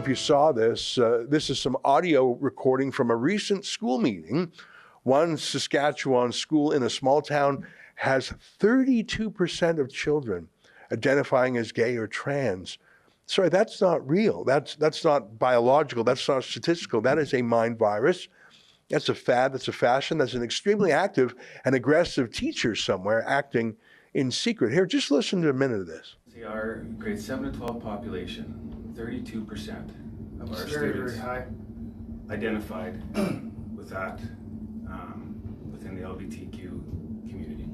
if you saw this. This is some audio recording from a recent school meeting. One Saskatchewan school in a small town has 32% of children identifying as gay or trans. Sorry, that's not real. That's not biological. That's not statistical. That is a mind virus. That's a fad. That's a fashion. That's an extremely active and aggressive teacher somewhere acting in secret. Here, just listen to a minute of this. Our grade 7 to 12 population, 32% of our students very high. identified with that within the LGBTQ community.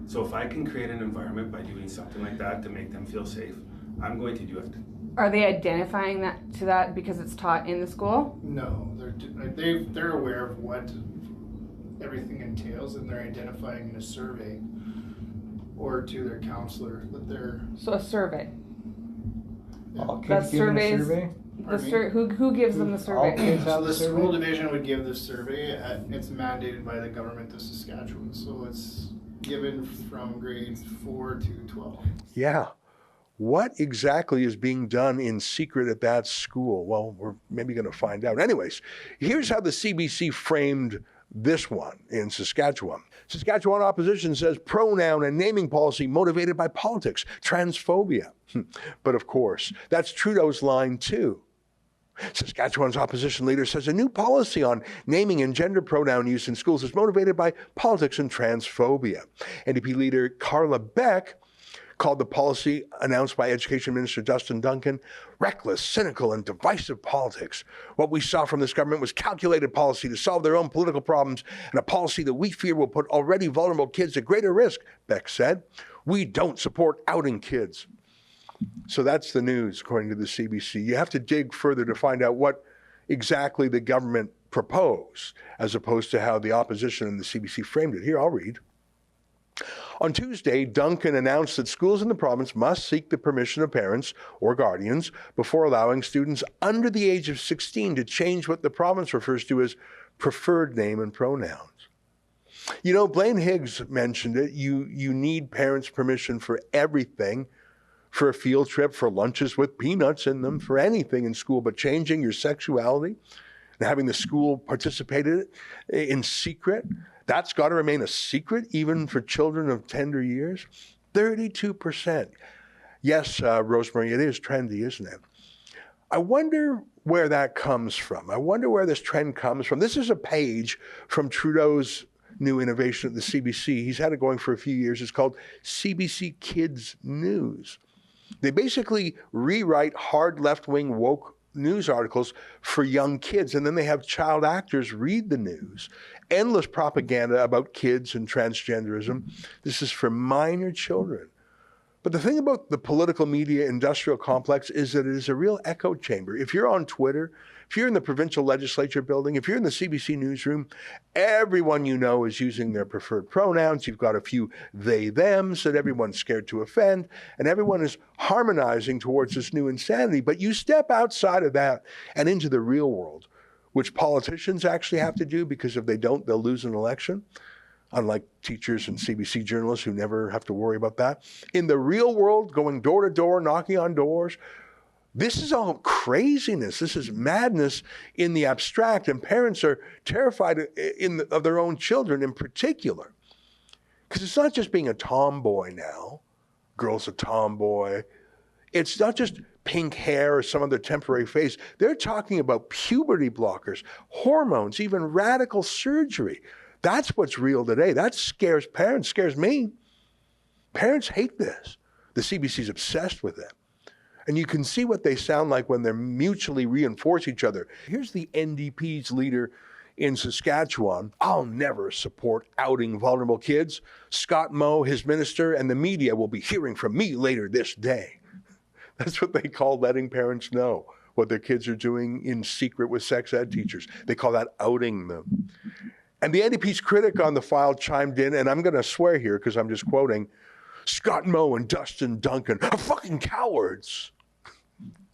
So if I can create an environment by doing something like that to make them feel safe, I'm going to do it. Are they identifying that because it's taught in the school? No, they're aware of what everything entails, and they're identifying in a survey or to their counselor that they're. So a survey. All kids That given a surveys. survey? Who gives them the All survey? kids So have the the survey? school division would give the survey. It's mandated by the government of Saskatchewan, so it's given from grades 4 to 12. Yeah. What exactly is being done in secret at that school? Well, we're maybe going to find out. Anyways, here's how the CBC framed this one in Saskatchewan. Saskatchewan opposition says pronoun and naming policy motivated by politics, transphobia. But of course, that's Trudeau's line too. Saskatchewan's opposition leader says a new policy on naming and gender pronoun use in schools is motivated by politics and transphobia. NDP leader Carla Beck called the policy announced by Education Minister Dustin Duncan reckless, cynical, and divisive politics. What we saw from this government was calculated policy to solve their own political problems and a policy that we fear will put already vulnerable kids at greater risk, Beck said. We don't support outing kids. So that's the news, according to the CBC. You have to dig further to find out what exactly the government proposed, as opposed to how the opposition and the CBC framed it. Here, I'll read. On Tuesday, Duncan announced that schools in the province must seek the permission of parents or guardians before allowing students under the age of 16 to change what the province refers to as preferred name and pronouns. You know, Blaine Higgs mentioned it. You need parents' permission for everything, for a field trip, for lunches with peanuts in them, for anything in school, but changing your sexuality and having the school participate in it in secret, that's got to remain a secret, even for children of tender years. 32%. Yes, Rosemary, it is trendy, isn't it? I wonder where that comes from. I wonder where this trend comes from. This is a page from Trudeau's new innovation at the CBC. He's had it going for a few years. It's called CBC Kids News. They basically rewrite hard left-wing woke news articles for young kids, and then they have child actors read the news. Endless propaganda about kids and transgenderism. This is for minor children. But the thing about the political media industrial complex is that it is a real echo chamber. If you're on Twitter, if you're in the provincial legislature building, if you're in the CBC newsroom, everyone you know is using their preferred pronouns. You've got a few they, thems that everyone's scared to offend, and everyone is harmonizing towards this new insanity. But you step outside of that and into the real world, which politicians actually have to do, because if they don't, they'll lose an election. Unlike teachers and CBC journalists who never have to worry about that. In the real world, going door to door, knocking on doors, this is all craziness. This is madness in the abstract, and parents are terrified of their own children in particular. Because it's not just being a tomboy now. Girl's a tomboy. It's not just pink hair or some other temporary face. They're talking about puberty blockers, hormones, even radical surgery. That's what's real today. That scares parents, scares me. Parents hate this. The CBC's obsessed with it. And you can see what they sound like when they mutually reinforce each other. Here's the NDP's leader in Saskatchewan. I'll never support outing vulnerable kids. Scott Moe, his minister, and the media will be hearing from me later this day. That's what they call letting parents know what their kids are doing in secret with sex ed teachers. They call that outing them. And the NDP's critic on the file chimed in, and I'm going to swear here because I'm just quoting, Scott Moe and Dustin Duncan are fucking cowards.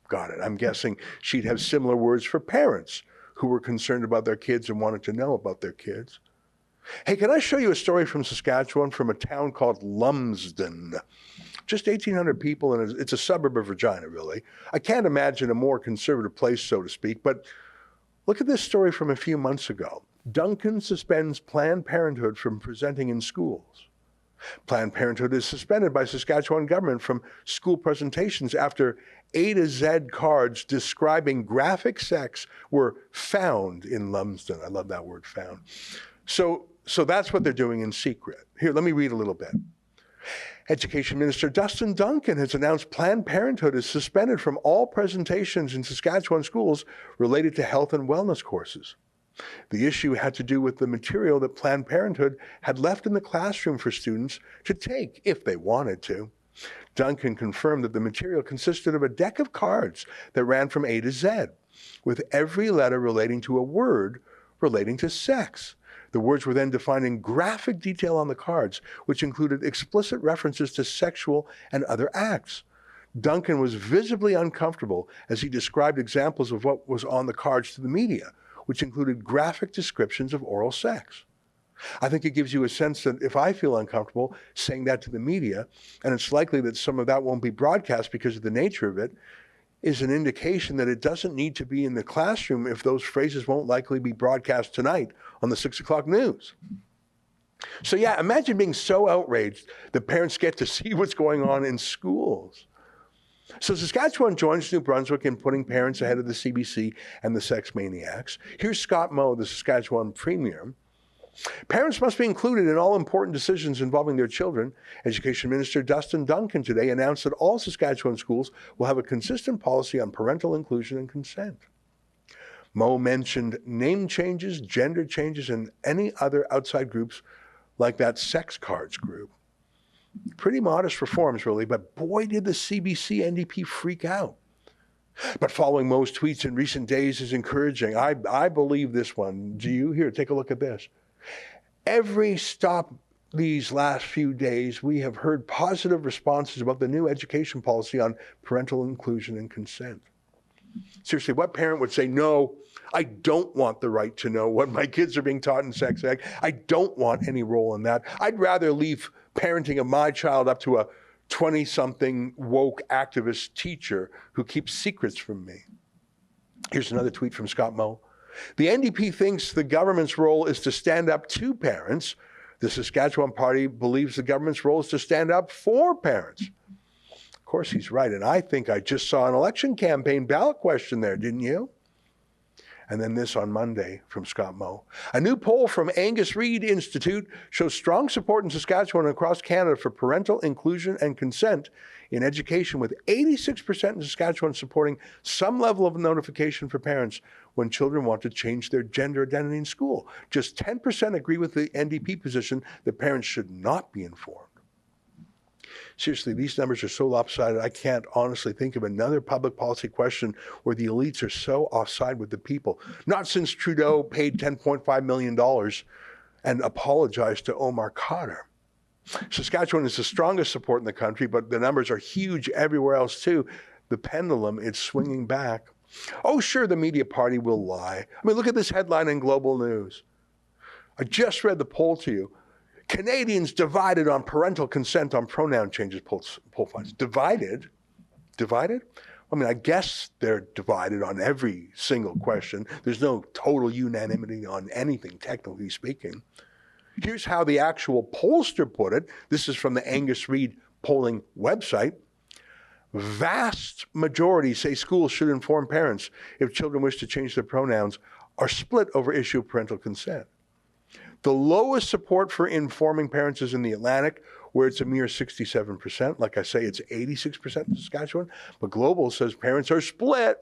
Got it. I'm guessing she'd have similar words for parents who were concerned about their kids and wanted to know about their kids. Hey, can I show you a story from Saskatchewan, from a town called Lumsden? Just 1,800 people, and it's a suburb of Regina, really. I can't imagine a more conservative place, so to speak, but look at this story from a few months ago. Duncan suspends Planned Parenthood from presenting in schools. Planned Parenthood is suspended by Saskatchewan government from school presentations after A to Z cards describing graphic sex were found in Lumsden. I love that word, found. So that's what they're doing in secret. Here, let me read a little bit. Education Minister Dustin Duncan has announced Planned Parenthood is suspended from all presentations in Saskatchewan schools related to health and wellness courses. The issue had to do with the material that Planned Parenthood had left in the classroom for students to take if they wanted to. Duncan confirmed that the material consisted of a deck of cards that ran from A to Z, with every letter relating to a word relating to sex. The words were then defined in graphic detail on the cards, which included explicit references to sexual and other acts. Duncan was visibly uncomfortable as he described examples of what was on the cards to the media, which included graphic descriptions of oral sex. I think it gives you a sense that if I feel uncomfortable saying that to the media, and it's likely that some of that won't be broadcast because of the nature of it, is an indication that it doesn't need to be in the classroom if those phrases won't likely be broadcast tonight on the 6 o'clock news. So yeah, imagine being so outraged that parents get to see what's going on in schools. So Saskatchewan joins New Brunswick in putting parents ahead of the CBC and the sex maniacs. Here's Scott Moe, the Saskatchewan Premier. Parents must be included in all important decisions involving their children. Education Minister Dustin Duncan today announced that all Saskatchewan schools will have a consistent policy on parental inclusion and consent. Moe mentioned name changes, gender changes, and any other outside groups like that sex cards group. Pretty modest reforms, really, but boy, did the CBC NDP freak out. But following Moe's tweets in recent days is encouraging. I believe this one. Do you? Here, take a look at this. Every stop these last few days, we have heard positive responses about the new education policy on parental inclusion and consent. Seriously, what parent would say, no, I don't want the right to know what my kids are being taught in sex ed. I don't want any role in that. I'd rather leave parenting of my child up to a 20-something woke activist teacher who keeps secrets from me. Here's another tweet from Scott Moe. The NDP thinks the government's role is to stand up to parents. The Saskatchewan Party believes the government's role is to stand up for parents. Of course, he's right. And I think I just saw an election campaign ballot question there, didn't you? And then this on Monday from Scott Moe. A new poll from Angus Reid Institute shows strong support in Saskatchewan and across Canada for parental inclusion and consent in education, with 86% in Saskatchewan supporting some level of notification for parents when children want to change their gender identity in school. Just 10% agree with the NDP position that parents should not be informed. Seriously, these numbers are so lopsided, I can't honestly think of another public policy question where the elites are so offside with the people. Not since Trudeau paid $10.5 million and apologized to Omar Khadr. Saskatchewan is the strongest support in the country, but the numbers are huge everywhere else too. The pendulum is swinging back. Oh, sure, the media party will lie. I mean, look at this headline in Global News. I just read the poll to you. Canadians divided on parental consent on pronoun changes, poll finds. Divided? Divided? I mean, I guess they're divided on every single question. There's no total unanimity on anything, technically speaking. Here's how the actual pollster put it. This is from the Angus Reid polling website. Vast majority say schools should inform parents if children wish to change their pronouns, are split over issue of parental consent. The lowest support for informing parents is in the Atlantic, where it's a mere 67%. Like I say, it's 86% in Saskatchewan. But Global says parents are split.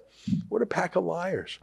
What a pack of liars.